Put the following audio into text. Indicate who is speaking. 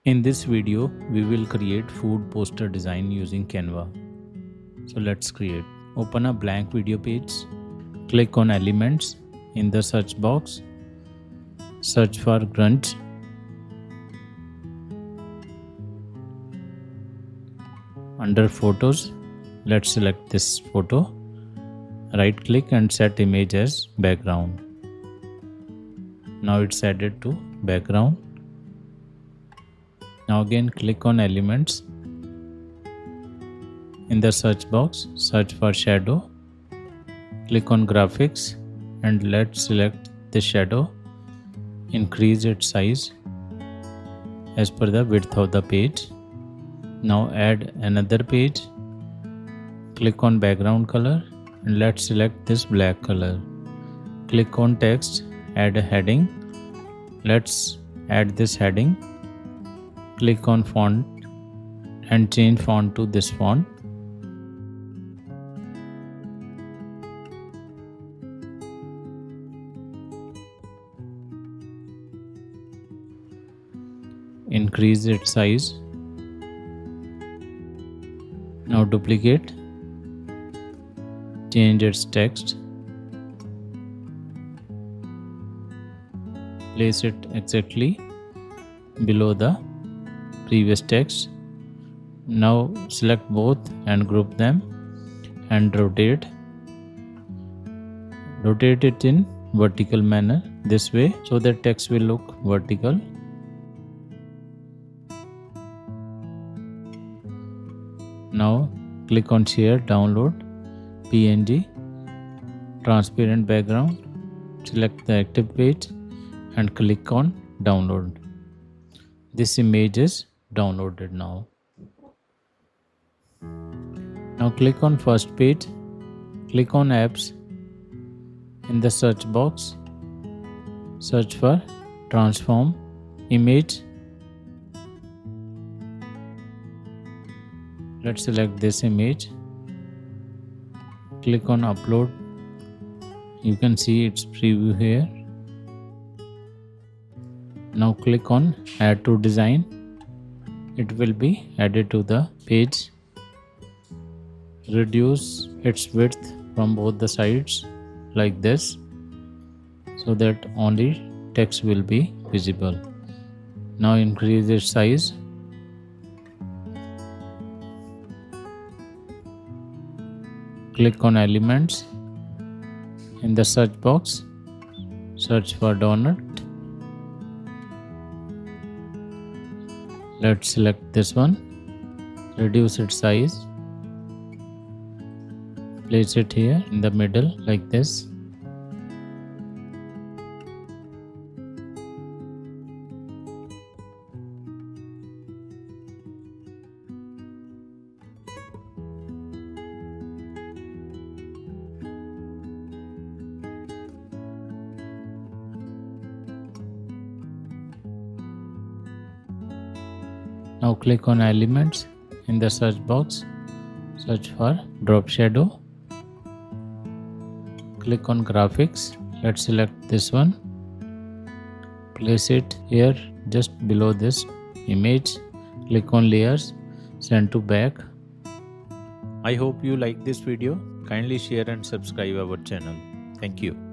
Speaker 1: In this video, we will create food poster design using Canva. So let's create. Open a blank video page. Click on Elements. In the search box, search for grunge. Under Photos, let's select this photo. Right click and set image as background. Now it's added to background. Now again click on Elements. In the search box, search for shadow. Click on Graphics and let's select the shadow. Increase its size as per the width of the page. Now add another page. Click on background color and let's select this black color. Click on text, add a heading. Let's add this heading. Click on font and change font to this font. Increase its size. Now duplicate. Change its text. Place it exactly below the previous text. Now select both and group them and rotate. Rotate it in vertical manner this way so that text will look vertical. Now click on Share, Download, PNG, Transparent background. Select the active page and click on Download. This image is downloaded now. Now click on first page. Click on Apps. In the search box, search for Transform Image. Let's select this image. Click on Upload. You can see its preview here. Now click on Add to Design. It will be added to the page. Reduce its width from both the sides like this so that only text will be visible. Now increase its size. Click on Elements. In the search box, search for donut. Let's select this one. Reduce its size. Place it here in the middle like this. Now click on Elements. In the search box, search for Drop Shadow. Click on Graphics. Let's select this one. Place it here just below this image. Click on Layers. Send to back. I hope you like this video. Kindly share and subscribe our channel. Thank you.